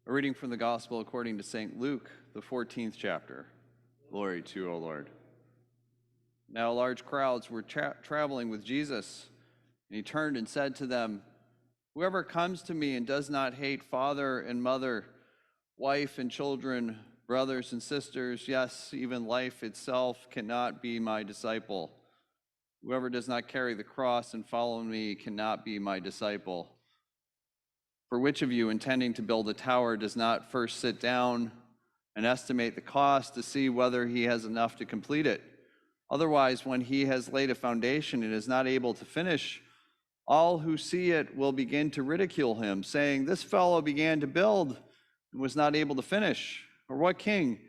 A reading from the Gospel according to St. Luke, the 14th chapter. Glory to you, O Lord. Now large crowds were traveling with Jesus, and he turned and said to them, "Whoever comes to me and does not hate father and mother, wife and children, brothers and sisters, yes, even life itself, cannot be my disciple. Whoever does not carry the cross and follow me cannot be my disciple. For which of you, intending to build a tower, does not first sit down and estimate the cost to see whether he has enough to complete it? Otherwise, when he has laid a foundation and is not able to finish, all who see it will begin to ridicule him, saying, 'This fellow began to build and was not able to finish.' Or what king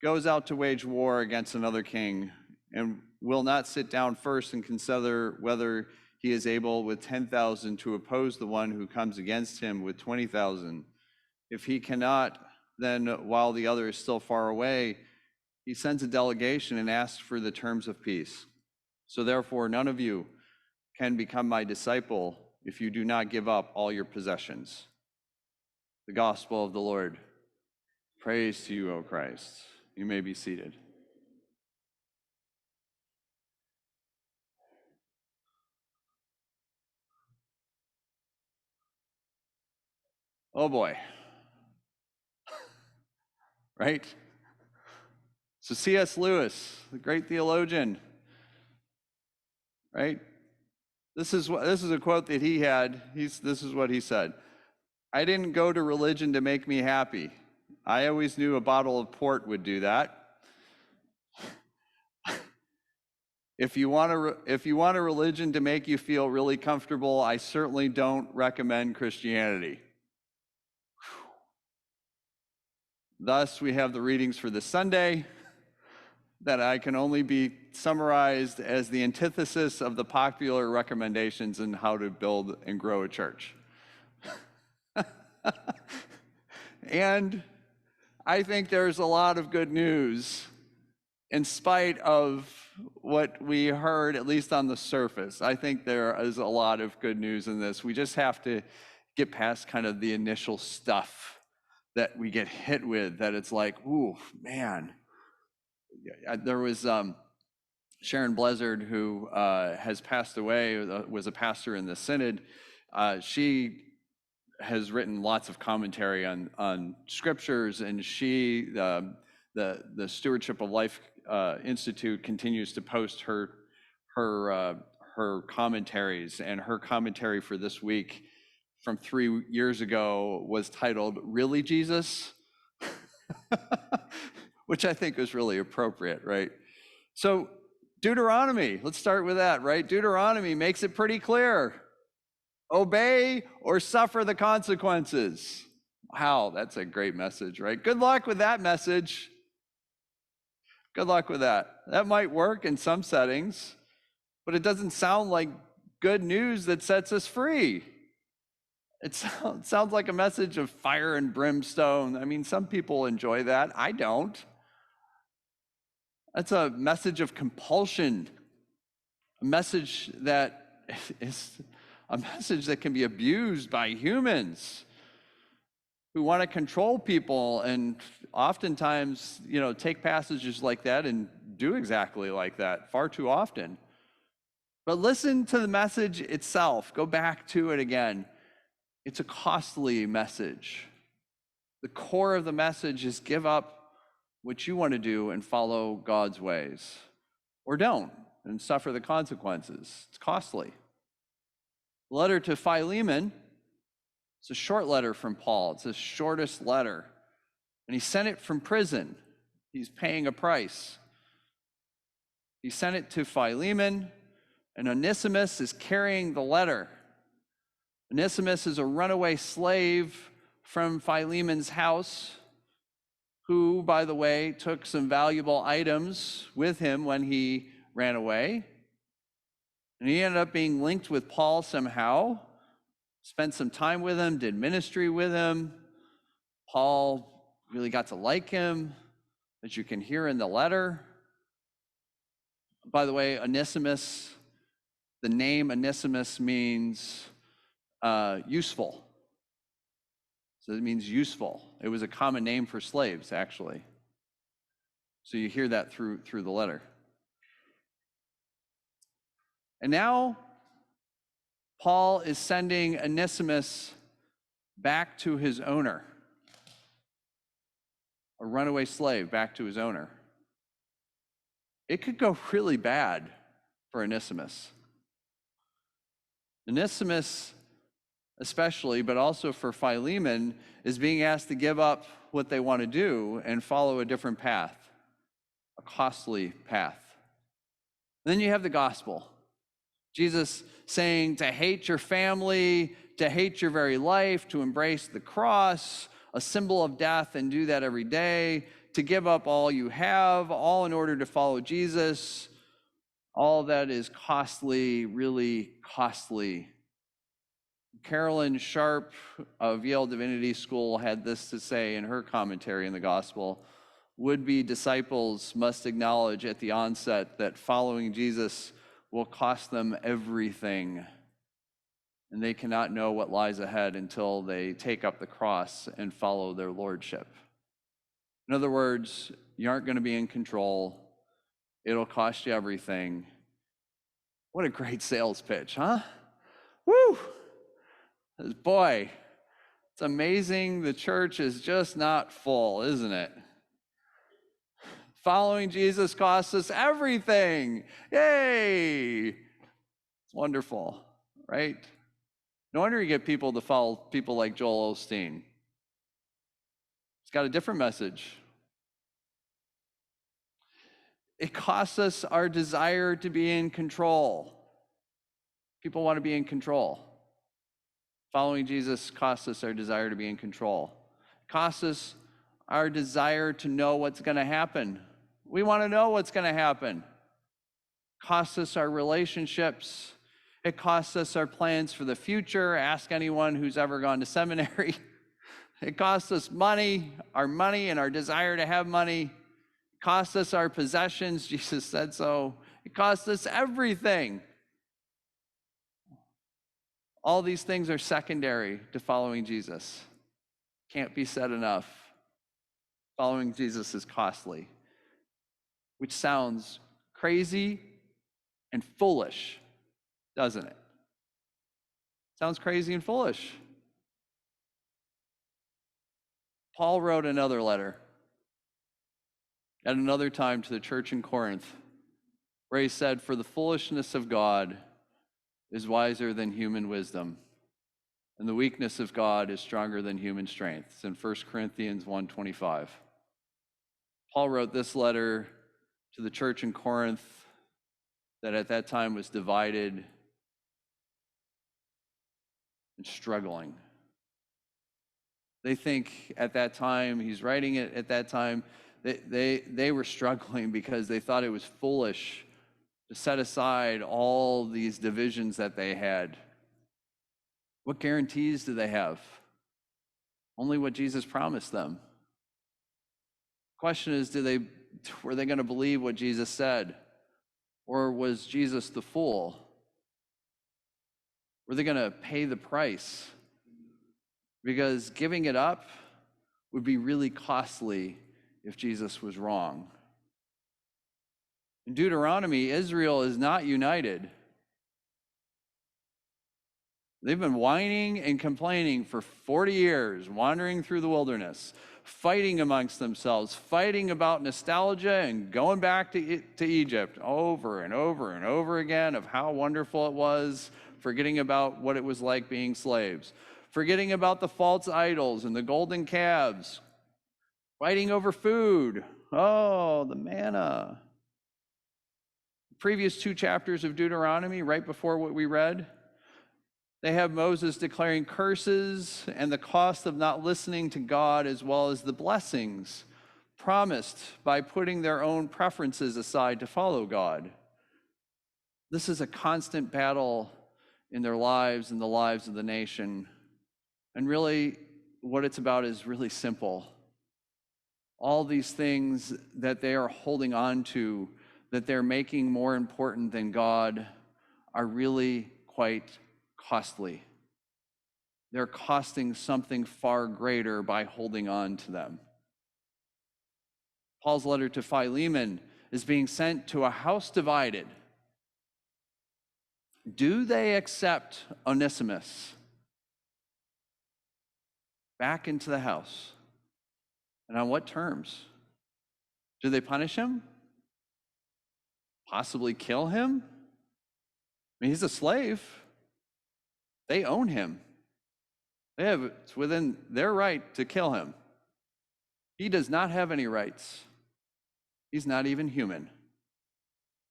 goes out to wage war against another king and will not sit down first and consider whether he is able with 10,000 to oppose the one who comes against him with 20,000? If he cannot, then while the other is still far away, he sends a delegation and asks for the terms of peace. So therefore, none of you can become my disciple if you do not give up all your possessions." The Gospel of the Lord. Praise to you, O Christ. You may be seated. Oh boy, right? So C.S. Lewis, the great theologian, right? This is a quote that he had. This is what he said: "I didn't go to religion to make me happy. I always knew a bottle of port would do that. If you want a religion to make you feel really comfortable, I certainly don't recommend Christianity." Thus, we have the readings for this Sunday that I can only be summarized as the antithesis of the popular recommendations on how to build and grow a church. And I think there's a lot of good news in spite of what we heard, at least on the surface. I think there is a lot of good news in this. We just have to get past kind of the initial stuff that we get hit with, that it's like, ooh, man. There was Sharon Blizzard, who has passed away, was a pastor in the Synod. She has written lots of commentary on scriptures, and she, the Stewardship of Life Institute, continues to post her commentaries, and her commentary for this week from 3 years ago was titled, "Really, Jesus?" Which I think was really appropriate, right? So Deuteronomy, let's start with that, right? Deuteronomy makes it pretty clear. Obey or suffer the consequences. Wow, that's a great message, right? Good luck with that message. Good luck with that. That might work in some settings, but it doesn't sound like good news that sets us free. It sounds like a message of fire and brimstone. I mean, some people enjoy that. I don't. That's a message of compulsion, a message that is a message that can be abused by humans who want to control people, and oftentimes, take passages like that and do exactly like that far too often. But listen to the message itself. Go back to it again. It's a costly message. The core of the message is give up what you want to do and follow God's ways, or don't, and suffer the consequences. It's costly. The letter to Philemon, it's a short letter from Paul. It's the shortest letter, and he sent it from prison. He's paying a price. He sent it to Philemon, and Onesimus is carrying the letter. Onesimus is a runaway slave from Philemon's house, who, by the way, took some valuable items with him when he ran away. And he ended up being linked with Paul somehow, spent some time with him, did ministry with him. Paul really got to like him, as you can hear in the letter. By the way, Onesimus, the name Onesimus means useful. So it means useful. It was a common name for slaves, actually. So you hear that through the letter. And now Paul is sending Onesimus back to his owner, a runaway slave back to his owner. It could go really bad for Onesimus. Onesimus especially, but also for Philemon, is being asked to give up what they want to do and follow a different path, a costly path. And then you have the gospel. Jesus saying to hate your family, to hate your very life, to embrace the cross, a symbol of death, and do that every day, to give up all you have, all in order to follow Jesus. All that is costly, really costly. Carolyn Sharp of Yale Divinity School had this to say in her commentary in the gospel: would-be disciples must acknowledge at the onset that following Jesus will cost them everything, and they cannot know what lies ahead until they take up the cross and follow their lordship. In other words, you aren't going to be in control. It'll cost you everything. What a great sales pitch, huh? Woo! Boy, it's amazing the church is just not full, isn't it? Following Jesus costs us everything. Yay! It's wonderful, right? No wonder you get people to follow people like Joel Osteen. He's got a different message. It costs us our desire to be in control. People want to be in control. Following Jesus costs us our desire to be in control. It costs us our desire to know what's going to happen. We want to know what's going to happen. It costs us our relationships. It costs us our plans for the future. Ask anyone who's ever gone to seminary. It costs us money and our desire to have money. It costs us our possessions. Jesus said so. It costs us everything. All these things are secondary to following Jesus. Can't be said enough. Following Jesus is costly, which sounds crazy and foolish, doesn't it? Sounds crazy and foolish. Paul wrote another letter at another time to the church in Corinth, where he said, "For the foolishness of God is wiser than human wisdom, and the weakness of God is stronger than human strength." It's in 1 Corinthians 1:25. Paul wrote this letter to the church in Corinth that at that time was divided and struggling. They think at that time, he's writing it at that time, they were struggling because they thought it was foolish to set aside all these divisions that they had. What guarantees do they have? Only what Jesus promised them. The question is, were they going to believe what Jesus said? Or was Jesus the fool? Were they going to pay the price? Because giving it up would be really costly if Jesus was wrong. In Deuteronomy, Israel is not united. They've been whining and complaining for 40 years, wandering through the wilderness, fighting amongst themselves, fighting about nostalgia and going back to Egypt over and over and over again of how wonderful it was, forgetting about what it was like being slaves, forgetting about the false idols and the golden calves, fighting over food. Oh, the manna. Previous 2 chapters of Deuteronomy, right before what we read, they have Moses declaring curses and the cost of not listening to God, as well as the blessings promised by putting their own preferences aside to follow God. This is a constant battle in their lives and the lives of the nation. And really, what it's about is really simple. All these things that they are holding on to, that they're making more important than God, are really quite costly. they're costing something far greater by holding on to them. Paul's letter to Philemon is being sent to a house divided. Do they accept Onesimus back into the house? And on what terms? Do they punish him? Possibly kill him? I mean, he's a slave. They own him. It's within their right to kill him. He does not have any rights. He's not even human.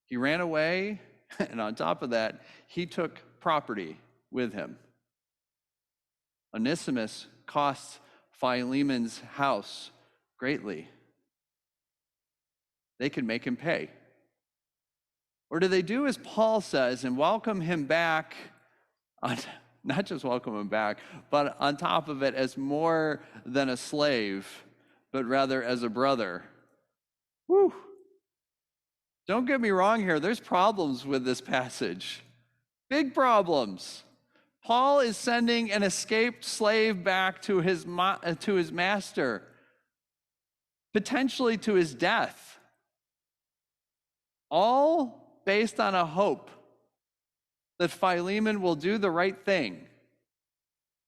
He ran away, and on top of that, he took property with him. Onesimus costs Philemon's house greatly. They could make him pay. Or do they do as Paul says and welcome him back, not just welcome him back, but on top of it as more than a slave, but rather as a brother? Whew. Don't get me wrong here. There's problems with this passage. Big problems. Paul is sending an escaped slave back to his master, potentially to his death. All based on a hope that Philemon will do the right thing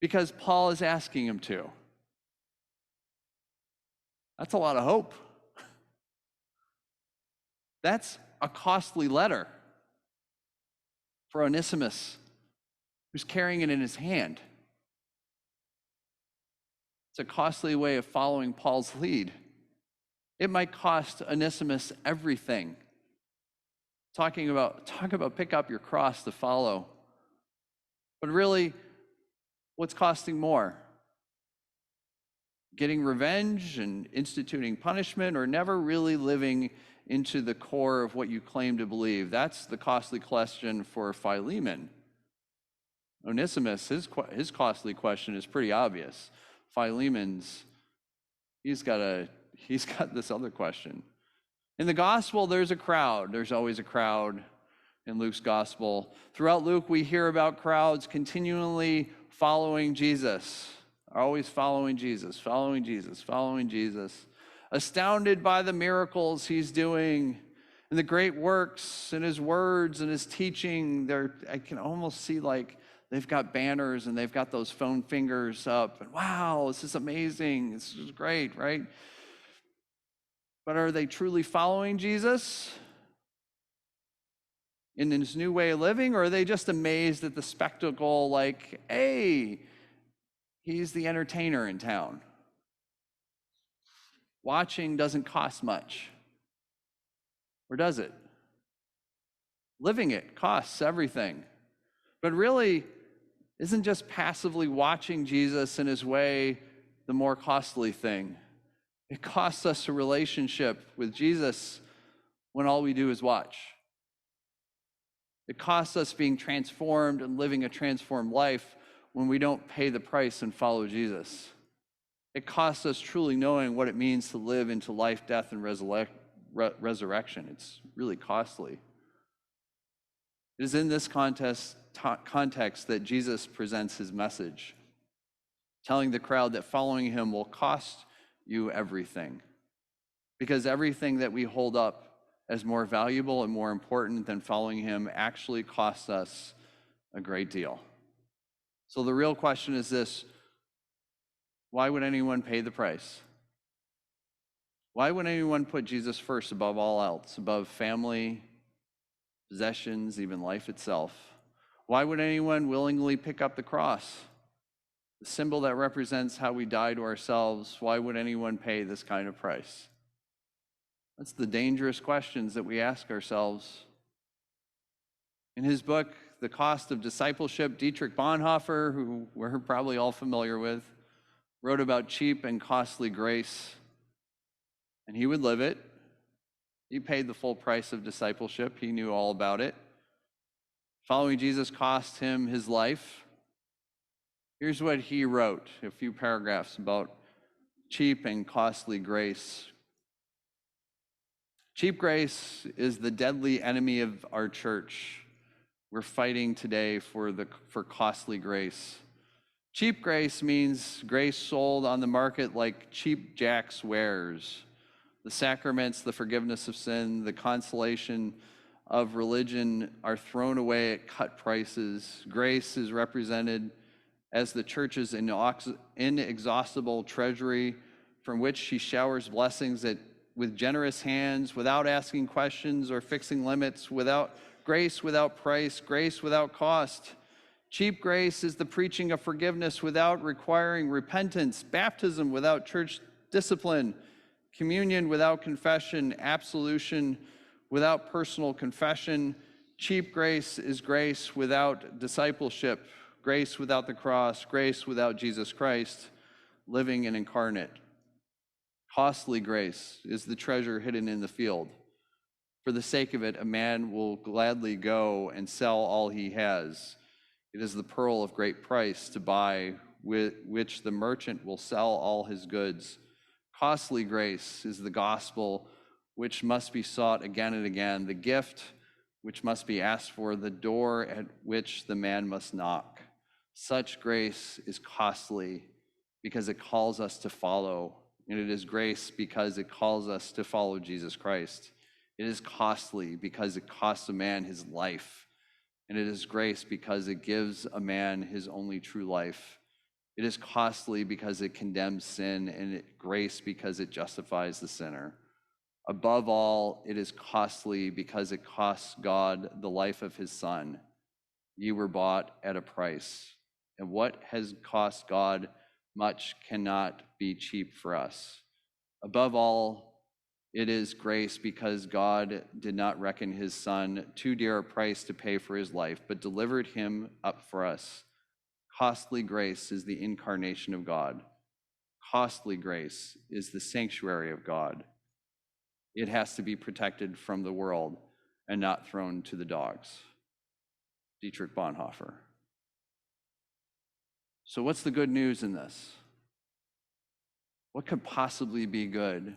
because Paul is asking him to. That's a lot of hope. That's a costly letter for Onesimus, who's carrying it in his hand. It's a costly way of following Paul's lead. It might cost Onesimus everything. Talk about pick up your cross to follow. But really, what's costing more? Getting revenge and instituting punishment, or never really living into the core of what you claim to believe? That's the costly question for Philemon. Onesimus, his costly question is pretty obvious. Philemon's, he's got this other question. In the gospel, there's a crowd. There's always a crowd in Luke's gospel. Throughout Luke, we hear about crowds continually following Jesus, always following Jesus, following Jesus, following Jesus, astounded by the miracles he's doing and the great works and his words and his teaching. I can almost see like they've got banners and they've got those phone fingers up. And wow, this is amazing. This is great, right? But are they truly following Jesus in his new way of living, or are they just amazed at the spectacle, like, hey, he's the entertainer in town? Watching doesn't cost much. Or does it? Living it costs everything. But really, isn't just passively watching Jesus in his way the more costly thing? It costs us a relationship with Jesus when all we do is watch. It costs us being transformed and living a transformed life when we don't pay the price and follow Jesus. It costs us truly knowing what it means to live into life, death, and resurrection. It's really costly. It is in this context that Jesus presents his message, telling the crowd that following him will cost you everything, because everything that we hold up as more valuable and more important than following him actually costs us a great deal. So the real question is this: why would anyone pay the price? Why would anyone put Jesus first above all else, above family, possessions, even life itself? Why would anyone willingly pick up the cross, the symbol that represents how we die to ourselves? Why would anyone pay this kind of price? That's the dangerous questions that we ask ourselves. In his book, The Cost of Discipleship, Dietrich Bonhoeffer, who we're probably all familiar with, wrote about cheap and costly grace, and he would live it. He paid the full price of discipleship. He knew all about it. Following Jesus cost him his life. Here's what he wrote, a few paragraphs about cheap and costly grace. Cheap grace is the deadly enemy of our church. We're fighting today for costly grace. Cheap grace means grace sold on the market like cheap Jack's wares. The sacraments, the forgiveness of sin, the consolation of religion are thrown away at cut prices. Grace is represented as the church's inexhaustible treasury from which she showers blessings with generous hands, without asking questions or fixing limits, without grace without price, grace without cost. Cheap grace is the preaching of forgiveness without requiring repentance, baptism without church discipline, communion without confession, absolution without personal confession. Cheap grace is grace without discipleship, grace without the cross, grace without Jesus Christ, living and incarnate. Costly grace is the treasure hidden in the field. For the sake of it, a man will gladly go and sell all he has. It is the pearl of great price to buy, with which the merchant will sell all his goods. Costly grace is the gospel which must be sought again and again, the gift which must be asked for, the door at which the man must knock. Such grace is costly because it calls us to follow, and it is grace because it calls us to follow Jesus Christ. It is costly because it costs a man his life. And it is grace because it gives a man his only true life. It is costly because it condemns sin, and grace because it justifies the sinner. Above all, it is costly because it costs God the life of his Son. Ye were bought at a price, and what has cost God much cannot be cheap for us. Above all, it is grace because God did not reckon his Son too dear a price to pay for his life, but delivered him up for us. Costly grace is the incarnation of God. Costly grace is the sanctuary of God. It has to be protected from the world and not thrown to the dogs. Dietrich Bonhoeffer. So what's the good news in this? What could possibly be good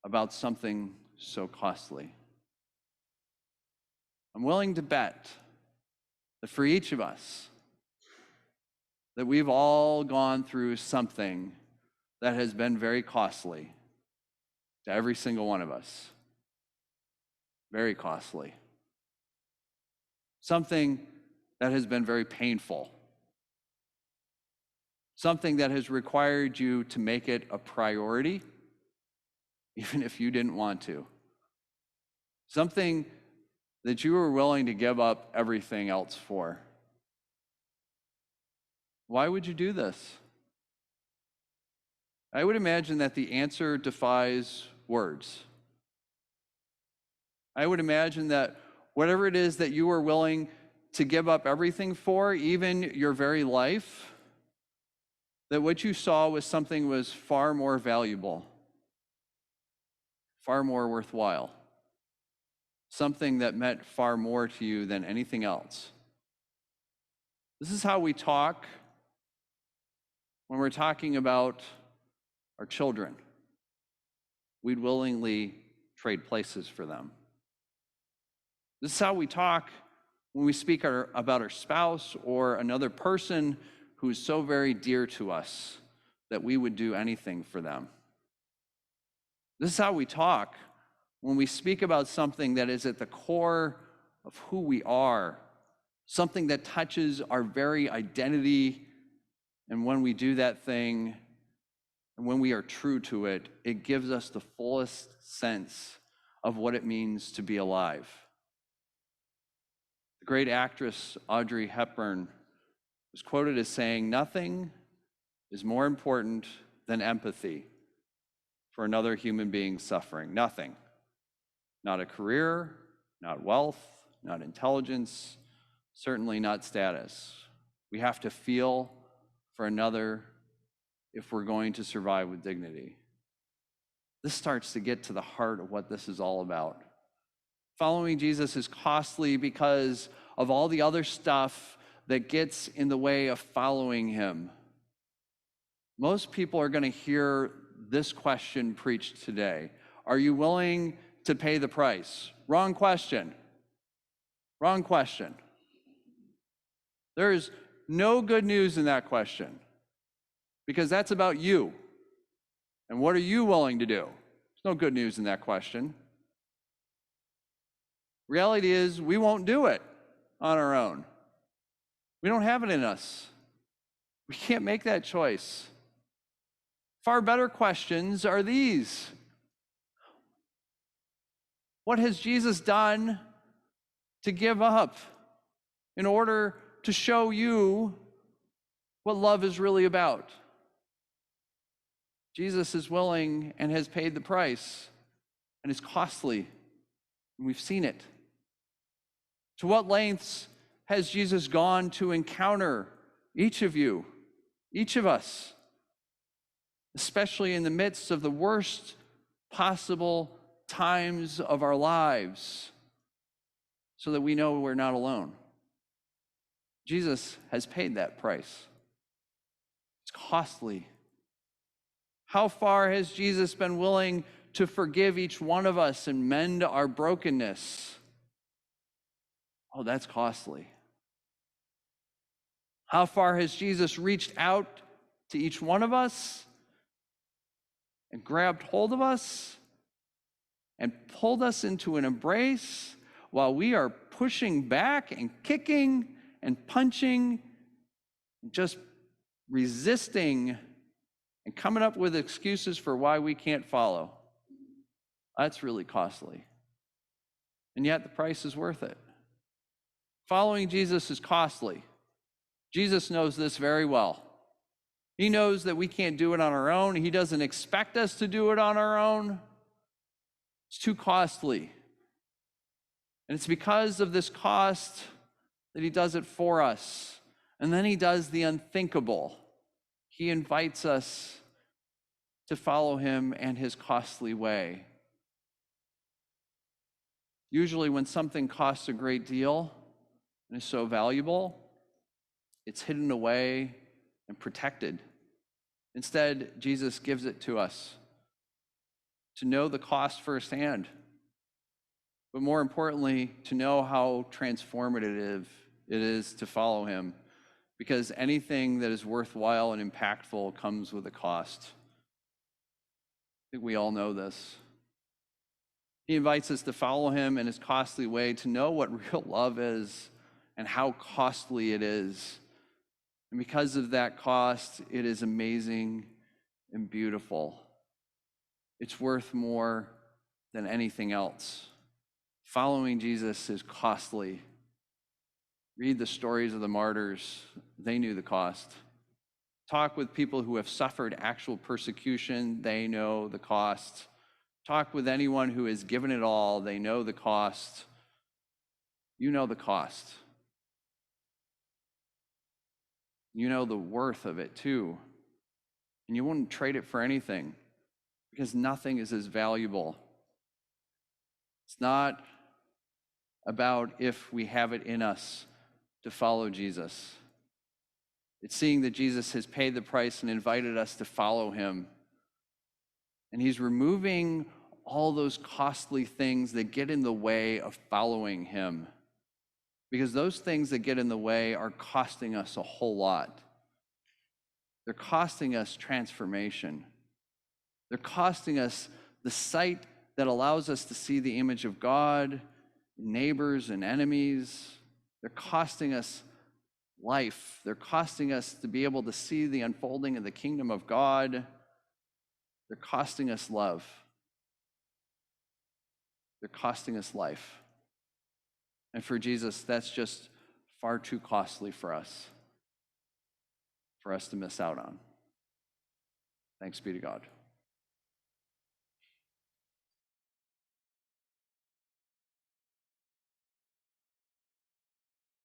about something so costly? I'm willing to bet that for each of us, that we've all gone through something that has been very costly to every single one of us. Very costly. Something that has been very painful. Something that has required you to make it a priority, even if you didn't want to. Something that you were willing to give up everything else for. Why would you do this? I would imagine that the answer defies words. I would imagine that whatever it is that you were willing to give up everything for, even your very life, that what you saw was something was far more valuable, far more worthwhile, something that meant far more to you than anything else. This is how we talk when we're talking about our children. We'd willingly trade places for them. This is how we talk when we speak about our spouse or another person who is so very dear to us that we would do anything for them. This is how we talk when we speak about something that is at the core of who we are, something that touches our very identity. And when we do that thing, and when we are true to it, it gives us the fullest sense of what it means to be alive. The great actress Audrey Hepburn was quoted as saying, "Nothing is more important than empathy for another human being's suffering. Nothing. Not a career, not wealth, not intelligence, certainly not status. We have to feel for another if we're going to survive with dignity." This starts to get to the heart of what this is all about. Following Jesus is costly because of all the other stuff that gets in the way of following him. Most people are going to hear this question preached today. Are you willing to pay the price? Wrong question. Wrong question. There's no good news in that question, because that's about you. And what are you willing to do? There's no good news in that question. Reality is, we won't do it on our own. We don't have it in us. We can't make that choice. Far better questions are these. What has Jesus done to give up in order to show you what love is really about? Jesus is willing and has paid the price, and it's costly, and we've seen it. To what lengths has Jesus gone to encounter each of you, each of us, especially in the midst of the worst possible times of our lives, so that we know we're not alone? Jesus has paid that price. It's costly. How far has Jesus been willing to forgive each one of us and mend our brokenness? Oh, that's costly. How far has Jesus reached out to each one of us and grabbed hold of us and pulled us into an embrace while we are pushing back and kicking and punching and just resisting and coming up with excuses for why we can't follow? That's really costly. And yet the price is worth it. Following Jesus is costly. Jesus knows this very well. He knows that we can't do it on our own. He doesn't expect us to do it on our own. It's too costly. And it's because of this cost that he does it for us. And then he does the unthinkable. He invites us to follow him and his costly way. Usually when something costs a great deal and is so valuable, it's hidden away and protected. Instead, Jesus gives it to us to know the cost firsthand, but more importantly, to know how transformative it is to follow him, because anything that is worthwhile and impactful comes with a cost. I think we all know this. He invites us to follow him in his costly way, to know what real love is and how costly it is. And because of that cost, it is amazing and beautiful. It's worth more than anything else. Following Jesus is costly. Read the stories of the martyrs. They knew the cost. Talk with people who have suffered actual persecution. They know the cost. Talk with anyone who has given it all. They know the cost. You know the cost. You know the worth of it too. And you wouldn't trade it for anything, because nothing is as valuable. It's not about if we have it in us to follow Jesus. It's seeing that Jesus has paid the price and invited us to follow him. And he's removing all those costly things that get in the way of following him. Because those things that get in the way are costing us a whole lot. They're costing us transformation. They're costing us the sight that allows us to see the image of God, neighbors and enemies. They're costing us life. They're costing us to be able to see the unfolding of the kingdom of God. They're costing us love. They're costing us life. And for Jesus, that's just far too costly for us to miss out on. Thanks be to God.